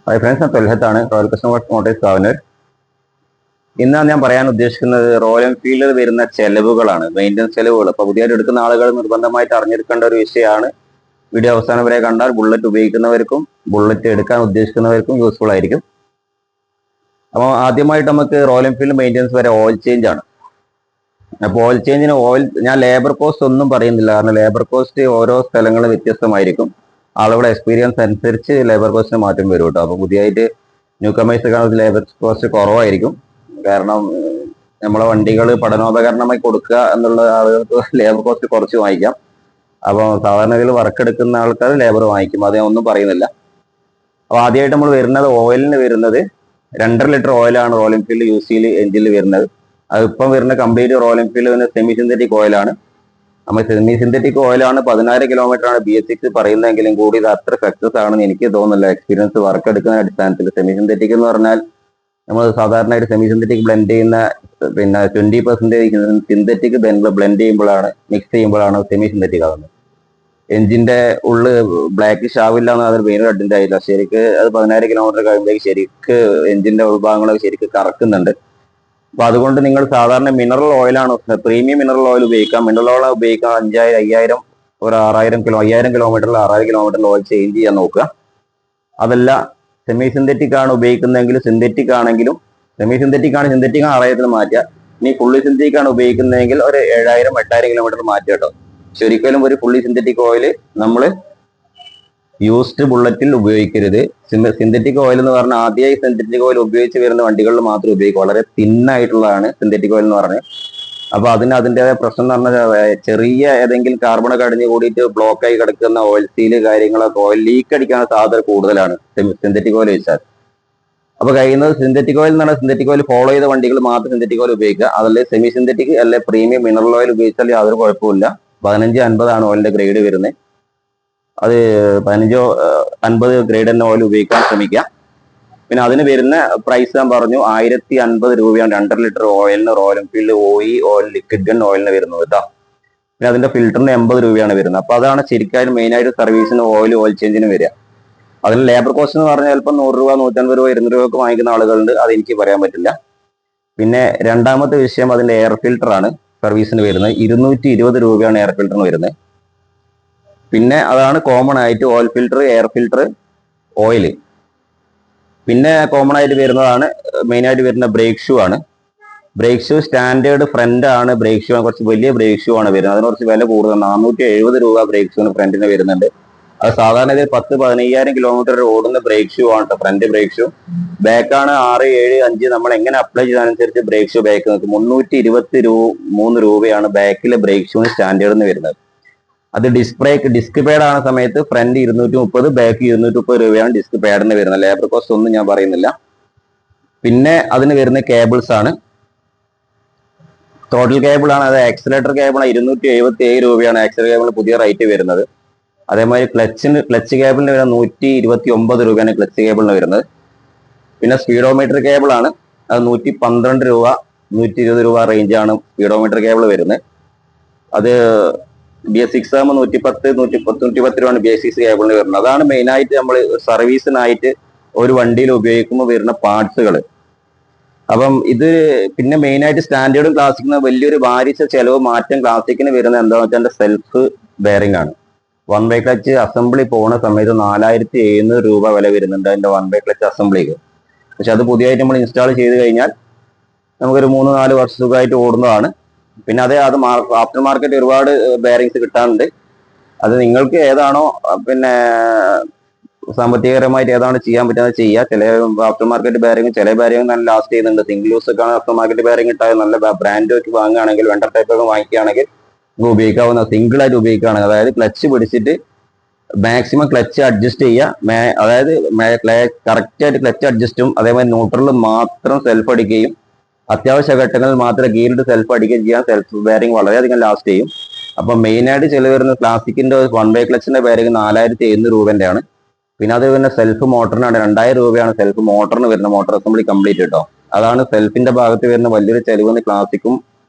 Hi friends, ഞാൻ തൊൽഹത്താണ്, royal customers Motors Kavanur. ഇന്നാണ് ഞാൻ പറയാൻ ഉദ്ദേശിക്കുന്നത് റോയൽ എൻഫീൽഡിൽ വരുന്ന ചെലവുകളാണ്, മെയിൻ്റനൻസ് ചെലവുകൾ. അപ്പോൾ പുതിയതായിട്ട് എടുക്കുന്ന ആളുകൾ നിർബന്ധമായിട്ട് അറിഞ്ഞിരിക്കേണ്ട ഒരു വിഷയമാണ്. വീഡിയോ അവസാനം വരെ കണ്ടാൽ ബുള്ളറ്റ് ഉപയോഗിക്കുന്നവർക്കും ബുള്ളറ്റ് എടുക്കാൻ ഉദ്ദേശിക്കുന്നവർക്കും യൂസ്ഫുൾ ആയിരിക്കും. അപ്പോൾ ആദ്യമായിട്ട് നമുക്ക് റോയൽ എൻഫീൽഡ് മെയിൻ്റനൻസ് വരെ ഓയിൽ ചേഞ്ച് ആണ്. അപ്പോൾ ഓയിൽ ചേഞ്ചിന് ഞാൻ ലേബർ കോസ്റ്റ് ഒന്നും പറയുന്നില്ല, കാരണം ലേബർ കോസ്റ്റ് ഓരോ സ്ഥലങ്ങളും വ്യത്യസ്തമായിരിക്കും. ആളുകളുടെ എക്സ്പീരിയൻസ് അനുസരിച്ച് ലേബർ കോസ്റ്റിന് മാറ്റം വരും കേട്ടോ. അപ്പോൾ പുതിയതായിട്ട് ന്യൂ കമേഴ്സ് ലേബർ കോസ്റ്റ് കുറവായിരിക്കും. കാരണം നമ്മളെ വണ്ടികൾ പഠനോപകരണമായി കൊടുക്കുക എന്നുള്ള ആളുകൾക്ക് ലേബർ കോസ്റ്റ് കുറച്ച് വാങ്ങിക്കാം. അപ്പോൾ സാധാരണ ഇതിൽ വർക്ക് എടുക്കുന്ന ആൾക്കാർ ലേബർ വാങ്ങിക്കും, അത് ഞാൻ ഒന്നും പറയുന്നില്ല. അപ്പോൾ ആദ്യമായിട്ട് നമ്മൾ വരുന്നത് ഓയിലിന് വരുന്നത് 2.5 ലിറ്റർ ഓയിലാണ് റോയൽ എൻഫീൽഡ് യൂസിയിൽ എഞ്ചിനിൽ വരുന്നത്. അതിപ്പം വരുന്ന complete royal Enfield semi synthetic ഓയിലാണ്. നമ്മൾ സെമി സിന്തറ്റിക് ഓയിലാണ് 10,000 കിലോമീറ്ററാണ് BS6 പറയുന്നതെങ്കിലും കൂടി ഇത് അത്ര സക്സസ് ആണെന്ന് എനിക്ക് തോന്നുന്നില്ല. എക്സ്പീരിയൻസ് വർക്ക് എടുക്കുന്ന അടിസ്ഥാനത്തിൽ സെമി സിന്തറ്റിക് എന്ന് പറഞ്ഞാൽ നമ്മൾ സാധാരണയായിട്ട് സെമി സിന്തറ്റിക് ബ്ലെൻഡ് ചെയ്യുന്ന 20% സിന്തറ്റിക് ബ്ലെൻഡ് ചെയ്യുമ്പോഴാണ്, മിക്സ് ചെയ്യുമ്പോഴാണ് സെമി സിന്തറ്റിക് ആകുന്നത്. എഞ്ചിന്റെ ഉള്ളിൽ ബ്ലാക്കിഷ് ആവില്ല എന്ന് അതൊരു മെയിൻ അഡ്ജന്റ് ആയില്ല. ശരിക്ക് അത് 10,000 കിലോമീറ്റർ കഴിയുമ്പോഴേക്ക് ശരിക്ക് എഞ്ചിന്റെ ഉൾഭാഗങ്ങളൊക്കെ ശരിക്ക് കറക്കുന്നുണ്ട്. അപ്പൊ അതുകൊണ്ട് നിങ്ങൾ സാധാരണ മിനറൽ ഓയിലാണ്, പ്രീമിയം മിനറൽ ഓയിൽ ഉപയോഗിക്കാം. മിനറൽ ഓയിൽ ഉപയോഗിക്കാം 5,000 ഒരു 5,000 കിലോമീറ്ററിൽ 6,000 കിലോമീറ്ററിൽ ഓയിൽ ചേഞ്ച് ചെയ്യാൻ നോക്കുക. അതല്ല സെമി സിന്തറ്റിക് ആണ് ഉപയോഗിക്കുന്നതെങ്കിൽ സിന്തറ്റിക് ആണെങ്കിലും, സെമി സിന്തറ്റിക് ആണ് 6,000 മാറ്റുക. ഇനി ഫുള്ളി സിന്തറ്റിക് ആണ് ഉപയോഗിക്കുന്നതെങ്കിൽ ഒരു 7,000-8,000 കിലോമീറ്റർ മാറ്റുക കേട്ടോ. ശരിക്കും ഒരു ഫുള്ളി സിന്തറ്റിക് ഓയിൽ നമ്മൾ യൂസ്ഡ് ബുള്ളറ്റിൽ ഉപയോഗിക്കരുത്. സിന്തറ്റിക് ഓയിൽ എന്ന് പറഞ്ഞാൽ ആദ്യമായി സിന്തറ്റിക് ഓയിൽ ഉപയോഗിച്ച് വരുന്ന വണ്ടികളിൽ മാത്രമേ ഉപയോഗിക്കൂ. വളരെ തിന്നായിട്ടുള്ളതാണ് സിന്തറ്റിക് ഓയിൽ എന്ന് പറഞ്ഞാൽ. അപ്പൊ അതിൻ്റെതായ പ്രശ്നം എന്ന് പറഞ്ഞാൽ ചെറിയ ഏതെങ്കിലും കാർബണൊക്കെ അടിഞ്ഞു കൂടിയിട്ട് ബ്ലോക്കായി കിടക്കുന്ന ഓയിൽ സീല് കാര്യങ്ങളൊക്കെ, ഓയിൽ ലീക്ക് അടിക്കാൻ സാധ്യത കൂടുതലാണ് സിന്തറ്റിക് ഓയിൽ വെച്ചാൽ. അപ്പൊ കഴിയുന്നത് സിന്തറ്റിക് ഓയിൽ എന്ന് പറഞ്ഞാൽ സിന്തറ്റിക് ഓയിൽ ഫോളോ ചെയ്ത വണ്ടികൾ മാത്രം സിന്തറ്റിക് ഓയിൽ ഉപയോഗിക്കുക. അതല്ലേ സെമി സിന്തറ്റിക് അല്ലെ പ്രീമിയം മിനറൽ ഓയിൽ ഉപയോഗിച്ചാൽ യാതൊരു കുഴപ്പമില്ല. 15-50 ഓയിലിന്റെ ഗ്രേഡ് വരുന്നത്. അത് 15-50 ഗ്രേഡ് തന്നെ ഓയിൽ ഉപയോഗിക്കാൻ ശ്രമിക്കുക. പിന്നെ അതിന് വരുന്ന പ്രൈസ് ഞാൻ പറഞ്ഞു, 1,050 രൂപയാണ് 2.5 ലിറ്റർ ഓയിലിന് Royal Enfield oil liquid gun ഓയിലിന് വരുന്നത് കേട്ടോ. പിന്നെ അതിന്റെ ഫിൽറ്ററിന് 80 രൂപയാണ് വരുന്നത്. അപ്പൊ അതാണ് ശരിക്കും മെയിനായിട്ട് സർവീസിന് ഓയിൽ ചേഞ്ചിന് വരിക. അതിന് ലേബർ കോസ്റ്റ് എന്ന് പറഞ്ഞാൽ ചിലപ്പോൾ 100 രൂപ, 150 രൂപ, 200 രൂപ ഒക്കെ വാങ്ങിക്കുന്ന ആളുകളുണ്ട്. അത് എനിക്ക് പറയാൻ പറ്റില്ല. പിന്നെ രണ്ടാമത്തെ വിഷയം അതിന്റെ എയർ ഫിൽറ്റർ ആണ് സർവീസിന് വരുന്നത്. 220 രൂപയാണ് എയർ ഫിൽറ്ററിന് വരുന്നത്. പിന്നെ അതാണ് കോമൺ ആയിട്ട് oil filter, air filter, oil. പിന്നെ കോമൺ ആയിട്ട് വരുന്നതാണ് മെയിനായിട്ട് വരുന്ന ബ്രേക്ക് ഷൂ ആണ്. ബ്രേക്ക് ഷൂ സ്റ്റാൻഡേർഡ് ഫ്രണ്ട് ആണ്. ബ്രേക്ക് ഷൂ കുറച്ച് വലിയ ബ്രേക്ക് ഷൂ ആണ് വരുന്നത്. അതിന് കുറച്ച് വില കൂടുതൽ, 470 രൂപ ബ്രേക്ക് ഷൂന് ഫ്രണ്ടിന് വരുന്നുണ്ട്. അത് സാധാരണ 10-15,000 കിലോമീറ്റർ ഓടുന്ന ബ്രേക്ക് ഷൂ ആണ് കേട്ടോ, ഫ്രണ്ട് ബ്രേക്ക് ഷൂ. ബാക്കാണ് 6, 7, 5 നമ്മൾ എങ്ങനെ അപ്ലൈ ചെയ്തതനുസരിച്ച് ബ്രേക്ക് ഷൂ ബാക്ക് നിൽക്കും. 323 രൂപയാണ് ബാക്കിലെ ബ്രേക്ക് ഷൂന് സ്റ്റാൻഡേർഡിന് വരുന്നത്. അത് ഡിസ്ക് പാഡ് ആണ് സമയത്ത് ഫ്രണ്ട് 230, ബാക്ക് 230 രൂപയാണ് ഡിസ്ക് പാഡിന് വരുന്നത്. ലേബർ കോസ്റ്റ് ഒന്നും ഞാൻ പറയുന്നില്ല. പിന്നെ അതിന് വരുന്ന കേബിൾസ് ആണ്, ടോട്ടൽ കേബിൾ ആണ്. അത് ആക്സിലേറ്റർ കേബിൾ 277 രൂപയാണ് ആക്സിലേറ്റർ കേബിളിന് പുതിയ റേറ്റ് വരുന്നത്. അതേമാതിരി ക്ലച്ച് കേബിളിന് വരുന്നത് 129 രൂപയാണ് ക്ലച്ച് കേബിളിന് വരുന്നത്. പിന്നെ സ്പീഡോമീറ്റർ കേബിൾ ആണ്, അത് 112 രൂപ, 120 രൂപ റേഞ്ചാണ് സ്പീഡോമീറ്റർ കേബിൾ വരുന്നത്. അത് BS6 ആകുമ്പോൾ 110 രൂപയാണ് BS6 കേബിളിന് വരുന്നത്. അതാണ് മെയിനായിട്ട് നമ്മൾ സർവീസിനായിട്ട് ഒരു വണ്ടിയിൽ ഉപയോഗിക്കുമ്പോൾ വരുന്ന പാർട്സുകൾ. അപ്പം ഇത് പിന്നെ മെയിനായിട്ട് സ്റ്റാൻഡേർഡും ക്ലാസിക്കിന് വലിയൊരു ഭാരിച്ച ചെലവ് മാറ്റം ക്ലാസിക്കിന് വരുന്നത് എന്താണെന്ന് വെച്ചാൽ എൻ്റെ സെൽഫ് ബെയറിംഗ് ആണ്. 1 ബൈ ക്ലച്ച് അസംബ്ലി പോകുന്ന സമയത്ത് 4,700 രൂപ വില വരുന്നുണ്ട് അതിന്റെ 1 ബൈ ക്ലച്ച് അസംബ്ലിക്ക്. പക്ഷെ അത് പുതിയതായിട്ട് നമ്മൾ ഇൻസ്റ്റാൾ ചെയ്ത് കഴിഞ്ഞാൽ നമുക്കൊരു 3-4 വർഷം സുഖമായിട്ട് ഓടുന്നതാണ്. പിന്നെ അത് ആഫ്റ്റർ മാർക്കറ്റ് ഒരുപാട് ബെയറിങ്സ് കിട്ടാറുണ്ട്. അത് നിങ്ങൾക്ക് ഏതാണോ പിന്നെ സാമ്പത്തികപരമായിട്ട് ഏതാണ് ചെയ്യാൻ പറ്റുന്നത് ചെയ്യുക. ചില ആഫ്റ്റർ മാർക്കറ്റ് ബെയറിംഗ്, ചില ബെയറിംഗ് നല്ല ലാസ്റ്റ് ചെയ്യുന്നുണ്ട്. സിംഗിൾ യൂസ് ഒക്കെ ആഫ്റ്റർ മാർക്കറ്റ് ബെയറിംഗ് ഇട്ടാൽ നല്ല ബ്രാൻഡ് ഒക്കെ വാങ്ങുകയാണെങ്കിൽ, വെണ്ടർ ടൈപ്പ് ഒക്കെ വാങ്ങിക്കുകയാണെങ്കിൽ ഉപയോഗിക്കാവുന്ന, സിംഗിൾ ആയിട്ട് ഉപയോഗിക്കുകയാണെങ്കിൽ, അതായത് ക്ലച്ച് പിടിച്ചിട്ട് മാക്സിമം ക്ലച്ച് അഡ്ജസ്റ്റ് ചെയ്യുക. അതായത് കറക്റ്റ് ആയിട്ട് ക്ലച്ച് അഡ്ജസ്റ്റും അതേമാതിരി ന്യൂട്രലിൽ മാത്രം സെൽഫ് അടിക്കുകയും അത്യാവശ്യ ഘട്ടങ്ങളിൽ മാത്രം ഗിയറിട്ട് സെൽഫ് അടിക്കുകയും ചെയ്യാൻ സെൽഫ് ബെയറിംഗ് വളരെയധികം ലാസ്റ്റ് ചെയ്യും. അപ്പൊ മെയിനായിട്ട് ചിലവ് വരുന്ന ക്ലാസിക്കിന്റെ 1 ബൈ ക്ലച്ചിന്റെ ബെയറിംഗ് 4,700 രൂപന്റെ ആണ്. പിന്നെ അത് പിന്നെ സെൽഫ് മോട്ടറിനാണ് 2,000 രൂപയാണ് സെൽഫ് മോട്ടറിന് വരുന്ന, മോട്ടോർ അസംബ്ലി കംപ്ലീറ്റ് കേട്ടോ. അതാണ് സെൽഫിന്റെ ഭാഗത്ത് വരുന്ന വലിയൊരു ചെലവ് ക്ലാസിക്കും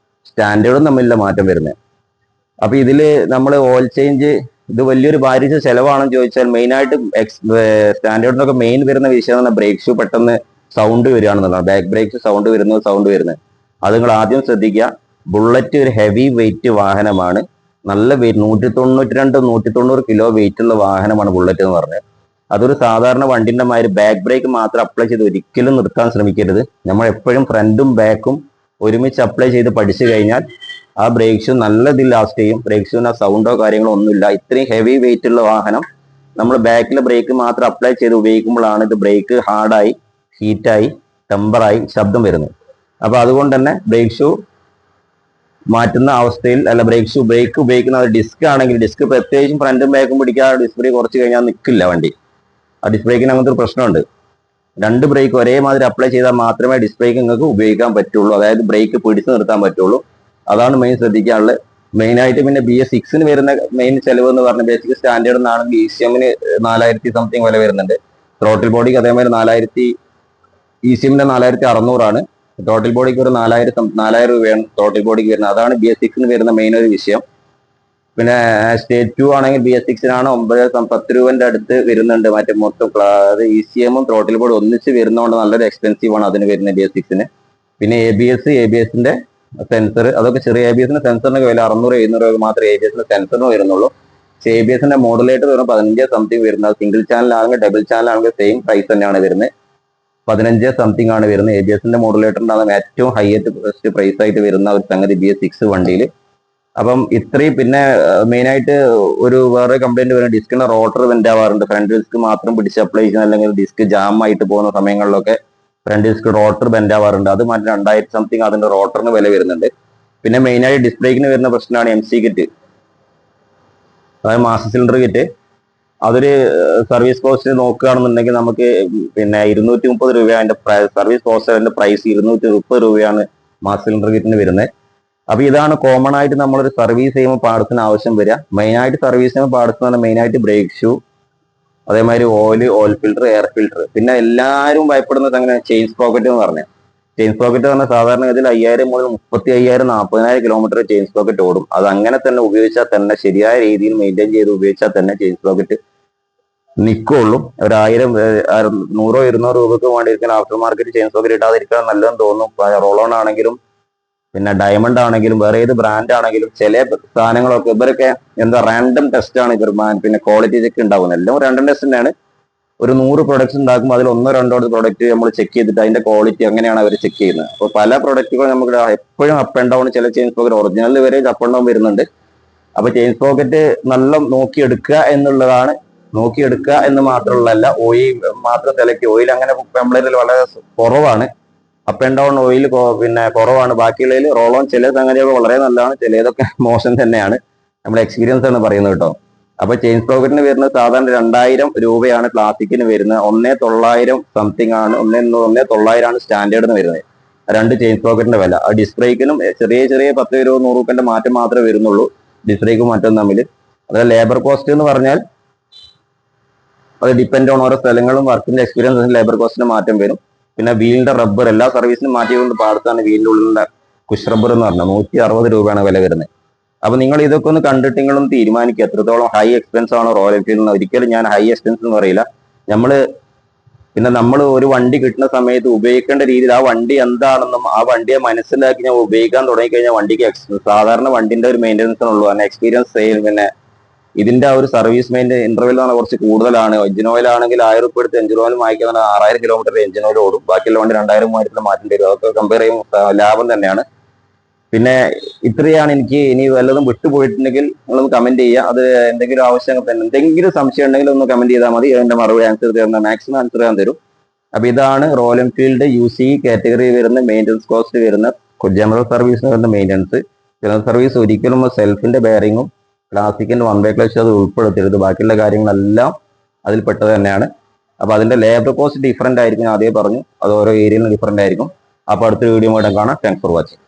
സ്റ്റാൻഡേർഡും തമ്മിലുള്ള മാറ്റം വരുന്നത്. അപ്പൊ ഇതില് നമ്മൾ ഓയിൽ ചേഞ്ച് ഇത് വലിയൊരു ഭാരിച്ച ചെലവാണെന്ന് ചോദിച്ചാൽ മെയിനായിട്ട് സ്റ്റാൻഡേർഡിനൊക്കെ മെയിൻ വരുന്ന വിഷയം എന്ന് പറഞ്ഞാൽ ബ്രേക്ക് ഷൂ പെട്ടെന്ന് സൗണ്ട് വരികയാണെന്നുള്ളതാണ്. ബാക്ക് ബ്രേക്ക് സൗണ്ട് വരുന്നത്. അത് നിങ്ങൾ ആദ്യം ശ്രദ്ധിക്കുക. ബുള്ളറ്റ് ഒരു ഹെവി വെയിറ്റ് വാഹനമാണ്. നല്ല വെയിറ്റ് 192-190 കിലോ വെയിറ്റ് ഉള്ള വാഹനമാണ് ബുള്ളറ്റ് എന്ന് പറഞ്ഞത്. അതൊരു സാധാരണ വണ്ടിന്റെ മാതിരി ബാക്ക് ബ്രേക്ക് മാത്രം അപ്ലൈ ചെയ്ത് ഒരിക്കലും നിർത്താൻ ശ്രമിക്കരുത്. നമ്മൾ എപ്പോഴും ഫ്രണ്ടും ബാക്കും ഒരുമിച്ച് അപ്ലൈ ചെയ്ത് പഠിച്ചു കഴിഞ്ഞാൽ ആ ബ്രേക്ക് ഷൂ നല്ല ഇതിൽ ലാസ്റ്റ് ചെയ്യും. ബ്രേക്ക് ഷൂവിന് ആ സൗണ്ടോ കാര്യങ്ങളോ ഒന്നുമില്ല. ഇത്രയും ഹെവി വെയിറ്റ് ഉള്ള വാഹനം നമ്മൾ ബാക്കിലെ ബ്രേക്ക് മാത്രം അപ്ലൈ ചെയ്ത് ഉപയോഗിക്കുമ്പോഴാണ് ഇത് ബ്രേക്ക് ഹാർഡായി, ഹീറ്റായി, ടെമ്പറായി ശബ്ദം വരുന്നത്. അപ്പൊ അതുകൊണ്ട് തന്നെ ബ്രേക്ക് ഷൂ മാറ്റുന്ന അവസ്ഥയിൽ അല്ല, ബ്രേക്ക് ഉപയോഗിക്കുന്ന ഡിസ്ക് ആണെങ്കിൽ ഡിസ്ക് പ്രത്യേകിച്ചും ഫ്രണ്ടും ബാക്കും പിടിക്കാതെ ഡിസ്ക് ബ്രേക്ക് കുറച്ച് കഴിഞ്ഞാൽ നിൽക്കില്ല വണ്ടി. ആ ഡിസ്ക് ബ്രേക്കിന് അങ്ങനത്തെ ഒരു പ്രശ്നമുണ്ട്. രണ്ട് ബ്രേക്ക് ഒരേമാതിരി അപ്ലൈ ചെയ്താൽ മാത്രമേ ഡിസ്ക് ബ്രേക്ക് നിങ്ങൾക്ക് ഉപയോഗിക്കാൻ പറ്റുള്ളൂ. അതായത് ബ്രേക്ക് പിടിച്ചു നിർത്താൻ പറ്റുള്ളൂ. അതാണ് മെയിൻ ശ്രദ്ധിക്കാനുള്ളത്. മെയിനായിട്ട് പിന്നെ BS6 വരുന്ന മെയിൻ ചെലവ് എന്ന് പറഞ്ഞാൽ ബേസിക് സ്റ്റാൻഡേർഡ് എന്നാണെങ്കിൽ ECM-ന് 4000 സംതിങ് വില വരുന്നുണ്ട്. ടോട്ടൽ ബോഡിക്ക് അതേമാതിരി 4000, ECM-ന്റെ 4600 ടോട്ടൽ ബോഡിക്ക് ഒരു 4000 രൂപയാണ് ടോട്ടൽ ബോഡിക്ക് വരുന്നത്. അതാണ് BS6 വരുന്ന മെയിൻ ഒരു വിഷയം. പിന്നെ സ്റ്റേറ്റ് 2 ആണെങ്കിൽ BS6-നാണ് 9-10 രൂപന്റെ അടുത്ത് വരുന്നുണ്ട്. മറ്റേ മൊത്തം അതായത് ECM-ഉം ടോട്ടൽ ബോർഡ് ഒന്നിച്ച് വരുന്നതുകൊണ്ട് നല്ലൊരു എക്സ്പെൻസീവ് ആണ് അതിന് വരുന്നത് BS6-ന്. പിന്നെ ABS-ന്റെ സെൻസർ, അതൊക്കെ ചെറിയ ABS-ന്റെ സെൻസറിനൊക്കെ വില 600-700 രൂപ മാത്രമേ ABS-ന്റെ സെൻസറിന് വരുന്നുള്ളൂ. പക്ഷേ ABS-ന്റെ മോഡുലേറ്റർ വരും 15 സംതിങ് വരുന്നത്. സിംഗിൾ ചാനൽ ആണെങ്കിൽ ഡബിൾ ചാനൽ ആണെങ്കിൽ സെയിം പ്രൈസ് തന്നെയാണ് വരുന്നത്. 15 സംതിങ് ആണ് വരുന്നത്. ABS-ന്റെ മോഡുലേറ്ററിന്റെ ഏറ്റവും ഹയസ്റ്റ് പ്രൈസ് ആയിട്ട് വരുന്ന ഒരു സംഗതി BS6 വണ്ടിയിൽ. അപ്പം ഇത്രയും പിന്നെ മെയിനായിട്ട് ഒരു വേറെ കംപ്ലൈന്റ് വരുന്ന ഡിസ്കിന്റെ റോട്ടർ ബെൻഡ് ആവാറുണ്ട്. ഫ്രണ്ട് ഡിസ്ക് മാത്രം പിടിച്ച് അപ്ലൈ ചെയ്യുന്ന അല്ലെങ്കിൽ ഡിസ്ക് ജാം ആയിട്ട് പോകുന്ന സമയങ്ങളിലൊക്കെ ഫ്രണ്ട് ഡിസ്ക് റോട്ടർ ബെൻഡ് ആവാറുണ്ട്. അത് മാറ്റി 2000 സംതിങ് അതിന്റെ റോട്ടറിന് വില വരുന്നുണ്ട്. പിന്നെ മെയിനായിട്ട് ഡിസ്പ്ലേക്കിന് വരുന്ന പ്രശ്നമാണ് MC കിറ്റ്, അതായത് മാസ്റ്റർ സിലിണ്ടർ കിറ്റ്. അതൊരു സർവീസ് കോസ്റ്റ് നോക്കുകയാണെന്നുണ്ടെങ്കിൽ നമുക്ക് പിന്നെ 230 രൂപ അതിന്റെ സർവീസ് കോസ്റ്റ്, അതിന്റെ പ്രൈസ് 230 രൂപയാണ് മാസ്റ്റർ സിലിണ്ടർ കിറ്റിന് വരുന്നത്. അപ്പൊ ഇതാണ് കോമൺ ആയിട്ട് നമ്മളൊരു സർവീസ് ചെയ്യുമ്പോൾ പാർട്സിന് ആവശ്യം വരിക. മെയിനായിട്ട് സർവീസ് ചെയ്യുമ്പോൾ പാർട്സ് എന്ന് പറഞ്ഞാൽ മെയിനായിട്ട് ബ്രേക്ക് ഷൂ, അതേമാതിരി ഓയിൽ ഫിൽറ്റർ, എയർ ഫിൽറ്റർ. പിന്നെ എല്ലാവരും ഭയപ്പെടുന്നത് അങ്ങനെ ചെയിൻ സ്പ്രോക്കറ്റ് എന്ന് പറഞ്ഞാൽ. ചെയിൻ സ്പ്രോക്കറ്റ് പറഞ്ഞാൽ സാധാരണഗതിയിൽ 5000 മുതൽ 35,000-40,000 കിലോമീറ്റർ ചെയിൻ സ്പ്രോക്കറ്റ് ഓടും. അത് അങ്ങനെ തന്നെ ഉപയോഗിച്ചാൽ തന്നെ, ശരിയായ രീതിയിൽ മെയിൻറ്റെയിൻ ചെയ്ത് ഉപയോഗിച്ചാൽ തന്നെ ചെയിൻ സ്പ്രോക്കറ്റ് നിൽക്കുള്ളൂ. ഒരു 100-200 രൂപക്ക് വേണ്ടിയിരിക്കുന്ന ആഫ്റ്റർ മാർക്കറ്റ് ചെയിൻ സ്പ്രോക്കറ്റ് ഇടാതിരിക്കാൻ നല്ലതെന്ന് തോന്നുന്നു. റോളോൺ ആണെങ്കിലും പിന്നെ ഡയമണ്ട് ആണെങ്കിലും വേറെ ഏത് ബ്രാൻഡ് ആണെങ്കിലും ചില സാധനങ്ങളൊക്കെ ഇവരൊക്കെ എന്താ റാൻഡം ടെസ്റ്റ് ആണ് ഇവർ പിന്നെ ക്വാളിറ്റി ചെക്ക് ഉണ്ടാവുന്നത്. എല്ലാം റാൻഡം ടെസ്റ്റ് തന്നെയാണ്. ഒരു 100 പ്രൊഡക്ട്സ് ഉണ്ടാക്കുമ്പോൾ അതിൽ 1-2 പ്രൊഡക്റ്റ് നമ്മൾ ചെക്ക് ചെയ്തിട്ട് അതിന്റെ ക്വാളിറ്റി അങ്ങനെയാണ് അവർ ചെക്ക് ചെയ്യുന്നത്. അപ്പോൾ പല പ്രൊഡക്റ്റുകൾ നമുക്ക് എപ്പോഴും അപ്പ് ആൻഡ് ഡൗൺ, ചില ചെയിൻ സ്പോക്കറ്റ് ഒറിജിനൽ വരെ അപ്പ് ആൻഡ് ഡൗൺ വരുന്നുണ്ട്. അപ്പൊ ചെയിൻ സ്പോക്കറ്റ് നല്ല നോക്കിയെടുക്കുക എന്നുള്ളതാണ്. നോക്കിയെടുക്കുക എന്ന് മാത്രമുള്ളതല്ല, ഓയിൽ മാത്രം സെലക്ട് ചെയ്യും. ഓയിൽ അങ്ങനെ കംപ്ലൈന്റിൽ വളരെ കുറവാണ്. അപ്പ് ആൻഡ് ഡൗൺ ഓയിൽ പിന്നെ കുറവാണ്. ബാക്കിയുള്ളതിൽ റോൾ ഓൺ ചില സംഗതികൾ വളരെ നല്ലതാണ്, ചിലതൊക്കെ മോശം തന്നെയാണ്. നമ്മുടെ എക്സ്പീരിയൻസ് ആണ് പറയുന്നത് കേട്ടോ. അപ്പൊ ചെയിൻ സ്പ്രോക്കറ്റിന് വരുന്നത് സാധാരണ 2000 രൂപയാണ് ക്ലാസിക്കിന് വരുന്നത്. 1900 സംതിങ് ആണ്, 1900 സ്റ്റാൻഡേർഡിന് വരുന്നത്. രണ്ട് ചെയിൻ സ്പ്രോക്കറ്റിന്റെ വില. ആ ഡിസ്ക് ബ്രേക്കിനും ചെറിയ 10-100 രൂപന്റെ മാറ്റം മാത്രമേ വരുന്നുള്ളൂ ഡിസ്ക് ബ്രേക്കും മറ്റും തമ്മിൽ. അതായത് ലേബർ കോസ്റ്റ് എന്ന് പറഞ്ഞാൽ അത് ഡിപ്പെൻഡ് ഓൺ ഓരോ സ്ഥലങ്ങളും വർക്കിന്റെ എക്സ്പീരിയൻസ് ലേബർ കോസ്റ്റിന് മാറ്റം വരും. പിന്നെ വീലിന്റെ റബ്ബർ എല്ലാ സർവീസിനും മാറ്റിയതുകൊണ്ട് പാടത്താണ് വീലിന്റെ ഉള്ളിലുള്ള കുഷ് റബ്ബർ എന്ന് പറഞ്ഞാൽ 160 രൂപയാണ് വില വരുന്നത്. അപ്പൊ നിങ്ങൾ ഇതൊക്കെ ഒന്ന് കണ്ടിട്ട് നിങ്ങളൊന്ന് തീരുമാനിക്കുക എത്രത്തോളം ഹൈ എക്സ്പെൻസ് ആണോ റോയൽ എൻഫീൽഡ്. ഒരിക്കലും ഞാൻ ഹൈ എക്സ്പെൻസ് എന്ന് പറയില്ല. നമ്മൾ ഒരു വണ്ടി കിട്ടുന്ന സമയത്ത് ഉപയോഗിക്കേണ്ട രീതിയിൽ ആ വണ്ടി എന്താണെന്നും ആ വണ്ടിയെ മനസ്സിലാക്കി ഞാൻ ഉപയോഗിക്കാൻ തുടങ്ങിക്കഴിഞ്ഞാൽ വണ്ടിക്ക് സാധാരണ വണ്ടിന്റെ ഒരു മെയിൻ്റെനൻസിനുള്ളൂ. കാരണം എക്സ്പീരിയൻസ് പിന്നെ ഇതിന്റെ ആ ഒരു സർവീസ് ഇന്റർവെൽ എന്ന് പറഞ്ഞാൽ കുറച്ച് കൂടുതലാണ്. എഞ്ചിൻ ഓയിൽ ആണെങ്കിൽ 1000 രൂപ എടുത്ത് എഞ്ചിൻ ഓയിൽ വാങ്ങിക്കാൻ 6000 കിലോമീറ്റർ എഞ്ചിൻ ഓയിൽ ഓടും. ബാക്കിയുള്ള വണ്ടി 2000-3000 മാറ്റേണ്ടി വരും. അതൊക്കെ കമ്പയർ ചെയ്യുമ്പോൾ ലാഭം തന്നെയാണ്. പിന്നെ ഇത്രയാണ് എനിക്ക്. ഇനി വല്ലതും വിട്ടുപോയിട്ടുണ്ടെങ്കിൽ നിങ്ങളൊന്ന് കമന്റ് ചെയ്യുക. അത് എന്തെങ്കിലും ആവശ്യം എന്തെങ്കിലും സംശയം ഉണ്ടെങ്കിൽ ഒന്ന് കമന്റ് ചെയ്താൽ മതി. അതിന്റെ മറുപടി ആൻസർ തരുന്ന മാക്സിമം ആൻസർ ഞാൻ തരും. അപ്പൊ ഇതാണ് റോയൽ എൻഫീൽഡ് UC കാറ്റഗറി വരുന്ന മെയിൻ്റെനൻസ് കോസ്റ്റ് വരുന്ന ജനറൽ സർവീസിന് വരുന്ന മെയിൻ്റെനൻസ്. ജനറൽ സർവീസ് ഒരിക്കലും സെൽഫിന്റെ ബെയറിങ്ങും ക്ലാസിക്കിന്റെ 1 വേ ക്ലച്ച് അത് ഉൾപ്പെടുത്തരുത്. ബാക്കിയുള്ള കാര്യങ്ങളെല്ലാം അതിൽപ്പെട്ടത് തന്നെയാണ്. അപ്പൊ അതിന്റെ ലേബർ കോസ്റ്റ് ഡിഫറെന്റ് ആയിരിക്കും. ഞാൻ ആദ്യമേ പറഞ്ഞു, അത് ഓരോ ഏരിയയിലും ഡിഫറെന്റ് ആയിരിക്കും. അപ്പൊ അടുത്ത വീഡിയോ കാണാം. Thanks for watching.